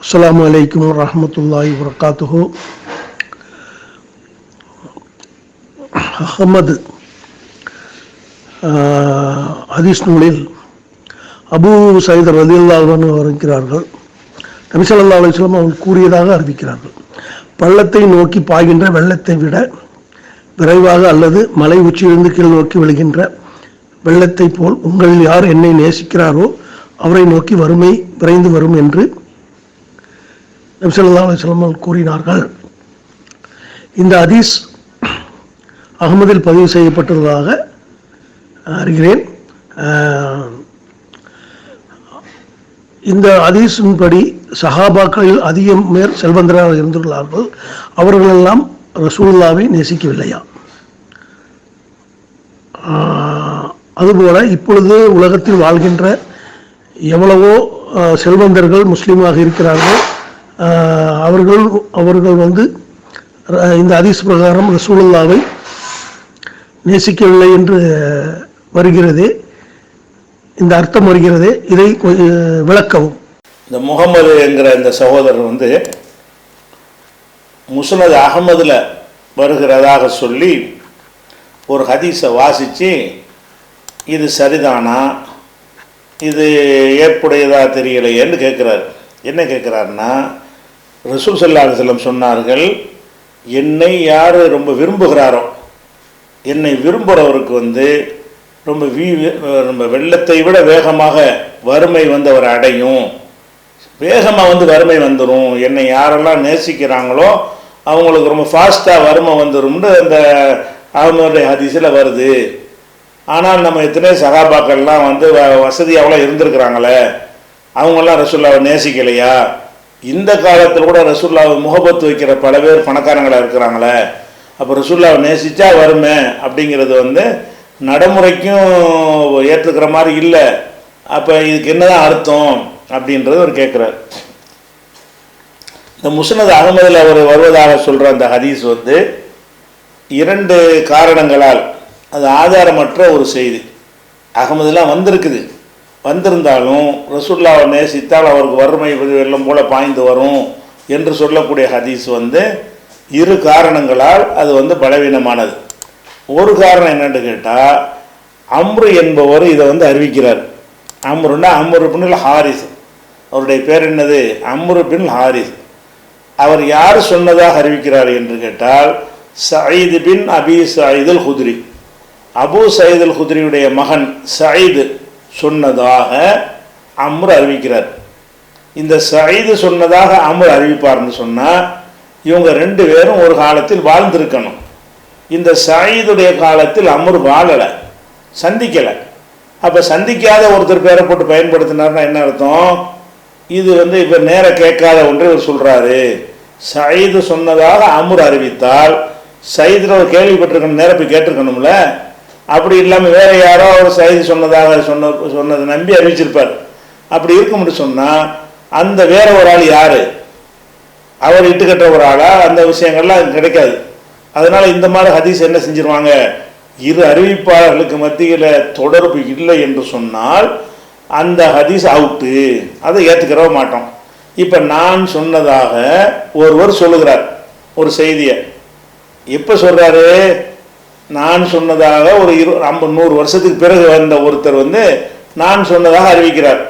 அஸ்ஸலாமு அலைக்கும் வரஹ்மத்துல்லாஹி வபரகாத்துஹு. அஹ்மது ஹதீஸ் நூலில் அபூ சயீத் ரலியல்லாஹு அன்ஹு அறிவிக்கிறார்கள், நபி ஸல்லல்லாஹு அலைஹி வஸல்லம் அவர்கள் கூறியதாக அறிவிக்கிறார்கள். பள்ளத்தை நோக்கி பாய்கின்ற வெள்ளத்தை விட விரைவாக அல்லது மலை உச்சியிலிருந்து கீழ் நோக்கி விழுகின்ற வெள்ளத்தை போல் உங்களில் யார் என்னை நேசிக்கிறாரோ அவரை நோக்கி வறுமை விரைந்து வரும் என்று நபி ஸல்லல்லாஹு அலைஹி வஸல்லம் அவர்கள் கூறினார்கள். இந்த ஹதீஸ் அஹ்மதில் பதிவு செய்யப்பட்டுள்ளதாக அறிகிறேன். இந்த ஹதீஸின்படி சஹாபாக்களில் அதிகம் மேல் செல்வந்தராக இருந்துள்ளார்கள். அவர்களெல்லாம் ரசூலுல்லாவை நேசிக்கவில்லையா? அதுபோல இப்பொழுது உலகத்தில் வாழ்கின்ற எவ்வளவோ செல்வந்தர்கள் முஸ்லீமாக இருக்கிறார்கள். அவர்கள் இந்த ஹதீஸ் பிரகாரம் ரசூலுல்லாவை நேசிக்கவில்லை என்று வருகிறதே, இந்த அர்த்தம் வருகிறதே, இதை விளக்கவும். இந்த முகமது என்கிற இந்த சகோதரர் முஸ்னத் அஹமதில் வருகிறதாக சொல்லி ஒரு ஹதீஸை வாசித்து இது சரிதானா, இது ஏற்புடையதா தெரியலையேன்னு கேட்குறாரு. என்ன கேட்குறாருன்னா, ரசூல் ஸல்லல்லாஹு அலைஹி வஸல்லம் சொன்னார்கள், என்னை யார் ரொம்ப விரும்புகிறாரோ, என்னை விரும்புகிறவருக்கு ரொம்ப வெள்ளத்தை விட வேகமாக வறுமை அவர் அடையும், வேகமாக வறுமை வந்துடும். என்னை யாரெல்லாம் நேசிக்கிறாங்களோ அவங்களுக்கு ரொம்ப ஃபாஸ்ட்டாக வறுமை வந்துடும்னு அந்த அவங்களுடைய ஹதீஸில் வருது. ஆனால் நம்ம எத்தனை சகாபாக்கள்லாம் வசதியாகலாம் இருந்திருக்கிறாங்களே, அவங்கெல்லாம் ரசூலுல்லாவை நேசிக்கலையா? இந்த காலத்தில் கூட ரசூலுல்லாவை முகபத்து வைக்கிற பல பேர் பணக்காரங்களாக இருக்கிறாங்களே, அப்போ ரசூலுல்லாவை நேசித்தா வருமே அப்படிங்கிறது நடைமுறைக்கும் ஏற்றுக்கிற மாதிரி இல்லை. அப்போ இதுக்கு என்னதான் அர்த்தம் அப்படின்றது அவர் கேட்குறார். இந்த முஸ்னத் அஹ்மதில் அவர் வருவதாக சொல்கிற அந்த ஹதீஸ் இரண்டு காரணங்களால் அது ஆதாரமற்ற ஒரு செய்தி. அஹ்மதுலாம் வந்திருந்தாலும் ரசூலுல்லாவை நேசித்தால் அவருக்கு வறுமை வெள்ளம் போல பாய்ந்து வரும் என்று சொல்லக்கூடிய ஹதீஸ் இரு காரணங்களால் அது பலவீனமானது. ஒரு காரணம் என்னன்னு கேட்டால், அம்ரு என்பவர் இதை அறிவிக்கிறார். அம்ரு பின் ஹாரிஸ், அவருடைய பேர் என்னது? அம்ரு பின் ஹாரிஸ். அவர் யார் சொன்னதாக அறிவிக்கிறார் என்று கேட்டால், சயீத் பின் அபி சயீத் அல் குத்ரி, அபு சயீத் அல் குத்ரியுடைய மகன் சயீத் சொன்னதாக அம்ரு அறிவிக்கிறார். இந்த சயீத் சொன்னதாக அம்ரு அறிவிப்பார்னு சொன்னால், இவங்க ரெண்டு பேரும் ஒரு காலத்தில் வாழ்ந்திருக்கணும். இந்த சயீதுடைய காலத்தில் அம்ரு வாழலை, சந்திக்கலை. அப்போ சந்திக்காத ஒருத்தர் பேரை போட்டு பயன்படுத்தினார்னா என்ன அர்த்தம்? இது இப்போ நேர கேட்காத ஒன்றை இவர் சொல்கிறாரு. சயீது சொன்னதாக அம்ரு அறிவித்தால் சயீதில் ஒரு கேள்விப்பட்டிருக்கணும், நேர போய் கேட்டிருக்கணும்ல. அப்படி இல்லாமல் வேற யாரோ அவர் சயீது சொன்னதாக சொன்னதை நம்பி அறிவிச்சிருப்பார். அப்படி இருக்கும்னு சொன்னால் அந்த வேற ஒரு ஆள் யார்? அவர் இட்டுக்கட்ட ஒரு ஆளா? அந்த விஷயங்கள்லாம் கிடைக்காது. அதனால இந்த மாதிரி ஹதீஸ் என்ன செஞ்சிருவாங்க, இரு அறிவிப்பாளர்களுக்கு மத்தியில் தொடர்பு இல்லை என்று சொன்னால் அந்த ஹதீஸ் அவுட்டு, அதை ஏற்றுக்கிறவே மாட்டோம். இப்போ நான் சொன்னதாக ஒருவர் சொல்லுகிறார் ஒரு செய்தியை. எப்போ சொல்கிறாரு? நான் சொன்னதாக ஒரு 100 வருஷத்துக்கு பிறகு வந்த ஒருத்தர் நான் சொன்னதாக அறிவிக்கிறார்.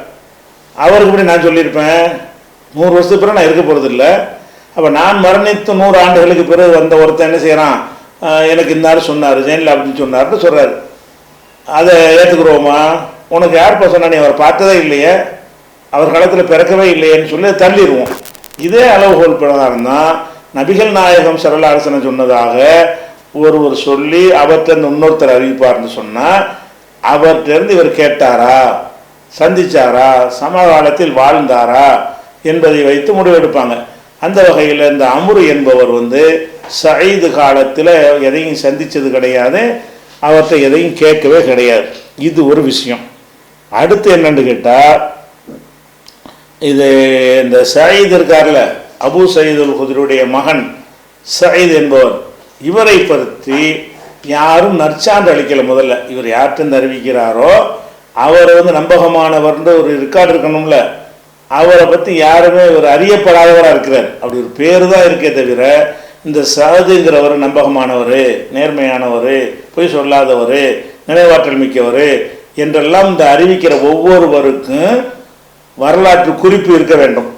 அவருக்கு இப்படி நான் சொல்லியிருப்பேன், 100 வருஷத்துக்கு பிறகு நான் இருக்க போகிறதில்ல. அப்போ நான் மரணித்து 100 ஆண்டுகளுக்கு பிறகு வந்த ஒருத்தர் என்ன செய்கிறான், எனக்கு இன்னார் சொன்னார், ஜெயினில் அப்படின்னு சொன்னார்னு சொல்கிறார். அதை ஏற்றுக்குறோமா? உனக்கு யார்ப்பா சொன்னா, நீ அவரை பார்த்ததே இல்லையே, அவர் காலத்தில் பிறக்கவே இல்லையேன்னு சொல்லி தள்ளிடுவோம். இதே அளவுகோல் பிரகாரம் தான் நபிகள் நாயகம் ஸல்லல்லாஹு அலைஹி வஸல்லம் சொன்னதாக ஒருவர் சொல்லி அவர்கிட்ட இன்னொருத்தர் அறிவிப்பார்னு சொன்னால், அவர்கிட்ட இவர் கேட்டாரா, சந்திச்சாரா, சமகாலத்தில் வாழ்ந்தாரா என்பதை வைத்து முடிவெடுப்பாங்க. அந்த வகையில் இந்த அம்ரு என்பவர் சயீது காலத்தில் எதையும் சந்தித்தது கிடையாது, அவர்கிட்ட எதையும் கேட்கவே கிடையாது. இது ஒரு விஷயம். அடுத்து என்னன்னு கேட்டால், இது இந்த சயீத் இருக்கார்ல, அபு சயீத் அல் குத்ரியுடைய மகன் சயீத் என்பவர், இவரை பற்றி யாரும் நற்சான்று அளிக்கலை. முதல்ல இவர் யார்கிட்ட அறிவிக்கிறாரோ அவர் நம்பகமானவர்ன்ற ஒரு ரெக்கார்டு இருக்கணும்ல, அவரை பற்றி யாருமே ஒரு அறியப்படாதவராக இருக்கிறார். அப்படி ஒரு பேர் தான் இருக்கே தவிர இந்த சஅதுங்கிறவர் நம்பகமானவர், நேர்மையானவர், பொய் சொல்லாதவர், நினைவாற்றல் மிக்கவர் என்றெல்லாம் இந்த அறிவிக்கிற ஒவ்வொருவருக்கும் வரலாற்று குறிப்பு இருக்க வேண்டும்.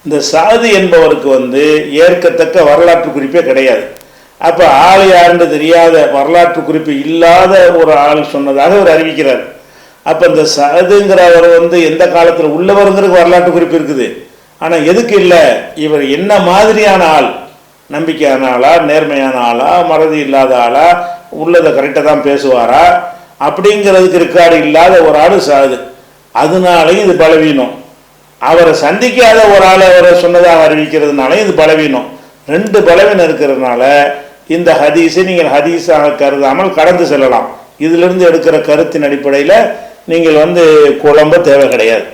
இந்த சஅது என்பவருக்கு ஏற்கத்தக்க வரலாற்று குறிப்பே கிடையாது. அப்போ ஆள் யாருன்னு தெரியாத, வரலாற்று குறிப்பு இல்லாத ஒரு ஆள் சொன்னதாக அவர் அறிவிக்கிறார். அப்போ இந்த சஅதுங்கிறவர் எந்த காலத்தில் உள்ளவருங்கிறது வரலாற்று குறிப்பு இருக்குது. ஆனால் எதுக்கு இல்லை, இவர் என்ன மாதிரியான ஆள், நம்பிக்கையான ஆளா, நேர்மையான ஆளா, மறதி இல்லாத ஆளா, உள்ளதை கரெக்டாக தான் பேசுவாரா அப்படிங்கிறதுக்கு ரெக்கார்டு இல்லாத ஒரு ஆள் சஅது. அதனாலையும் இது பலவீனம். அவரை சந்திக்காத ஒரு ஆளை அவரை சொன்னதாக அறிவிக்கிறதுனாலையும் இது பலவீனம். ரெண்டு பலவீனம் இருக்கிறதுனால இந்த ஹதீஸை நீங்கள் ஹதீஸாக கருதாமல் கடந்து செல்லலாம். இதிலிருந்து எடுக்கிற கருத்தின் அடிப்படையில் நீங்கள் குழம்ப தேவை கிடையாது.